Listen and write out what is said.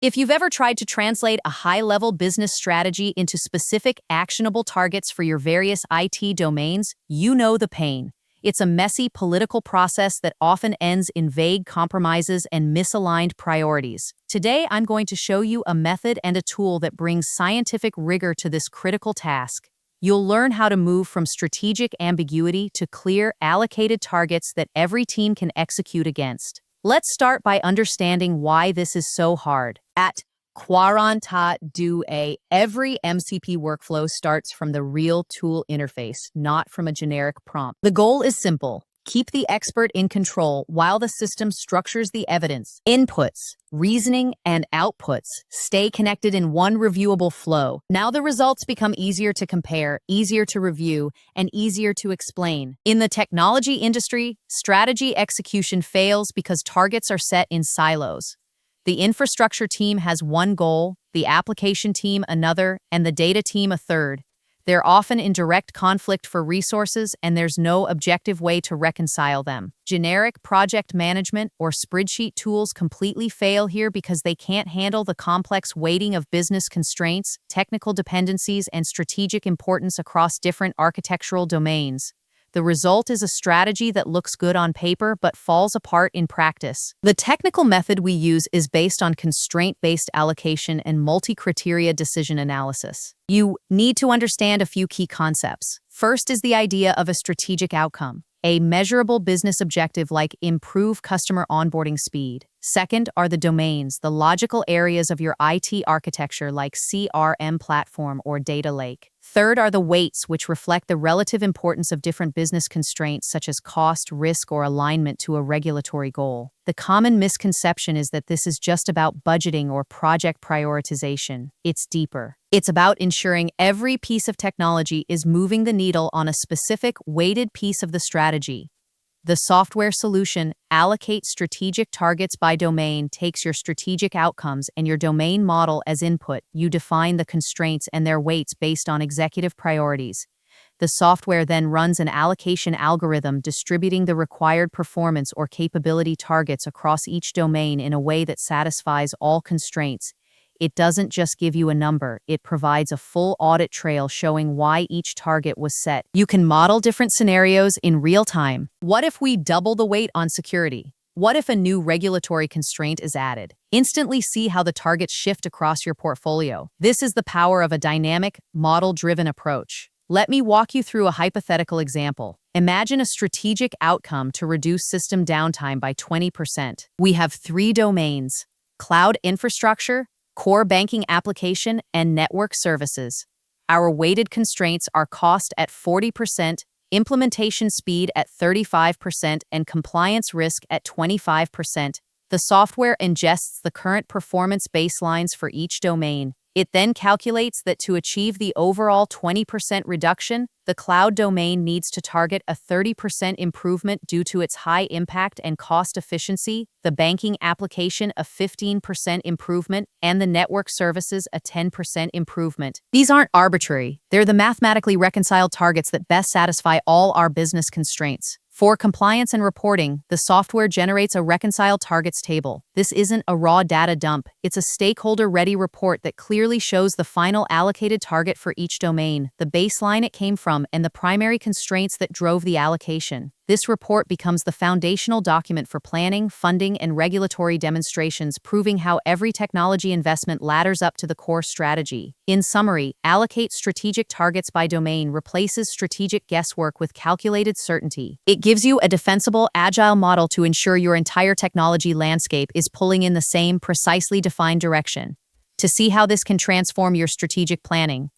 If you've ever tried to translate a high-level business strategy into specific, actionable targets for your various IT domains, you know the pain. It's a messy political process that often ends in vague compromises and misaligned priorities. Today, I'm going to show you a method and a tool that brings scientific rigor to this critical task. You'll learn how to move from strategic ambiguity to clear, allocated targets that every team can execute against. Let's start by understanding why this is so hard. At quarantadue.ai, every MCP workflow starts from the real tool interface, not from a generic prompt. The goal is simple. Keep the expert in control while the system structures the evidence. Inputs, reasoning, and outputs stay connected in one reviewable flow. Now the results become easier to compare, easier to review, and easier to explain. In the technology industry, strategy execution fails because targets are set in silos. The infrastructure team has one goal, the application team another, and the data team a third. They're often in direct conflict for resources, and there's no objective way to reconcile them. Generic project management or spreadsheet tools completely fail here because they can't handle the complex weighting of business constraints, technical dependencies, and strategic importance across different architectural domains. The result is a strategy that looks good on paper but falls apart in practice. The technical method we use is based on constraint-based allocation and multi-criteria decision analysis. You need to understand a few key concepts. First is the idea of a strategic outcome, a measurable business objective like improve customer onboarding speed. Second are the domains, the logical areas of your IT architecture like CRM platform or data lake. Third are the weights, which reflect the relative importance of different business constraints such as cost, risk, or alignment to a regulatory goal. The common misconception is that this is just about budgeting or project prioritization. It's deeper. It's about ensuring every piece of technology is moving the needle on a specific, weighted piece of the strategy. The software solution, Allocate strategic targets by domain, takes your strategic outcomes and your domain model as input. You define the constraints and their weights based on executive priorities. The software then runs an allocation algorithm distributing the required performance or capability targets across each domain in a way that satisfies all constraints. It doesn't just give you a number, it provides a full audit trail showing why each target was set. You can model different scenarios in real time. What if we double the weight on security? What if a new regulatory constraint is added? Instantly see how the targets shift across your portfolio. This is the power of a dynamic, model-driven approach. Let me walk you through a hypothetical example. Imagine a strategic outcome to reduce system downtime by 20%. We have 3 domains: cloud infrastructure, core banking application, and network services. Our weighted constraints are cost at 40%, implementation speed at 35%, and compliance risk at 25%. The software ingests the current performance baselines for each domain. It then calculates that to achieve the overall 20% reduction, the cloud domain needs to target a 30% improvement due to its high impact and cost efficiency, the banking application a 15% improvement, and the network services a 10% improvement. These aren't arbitrary. They're the mathematically reconciled targets that best satisfy all our business constraints. For compliance and reporting, the software generates a reconciled targets table. This isn't a raw data dump. It's a stakeholder-ready report that clearly shows the final allocated target for each domain, the baseline it came from, and the primary constraints that drove the allocation. This report becomes the foundational document for planning, funding, and regulatory demonstrations, proving how every technology investment ladders up to the core strategy. In summary, Allocate strategic targets by domain replaces strategic guesswork with calculated certainty. It gives you a defensible, agile model to ensure your entire technology landscape is pulling in the same precisely defined direction. To see how this can transform your strategic planning,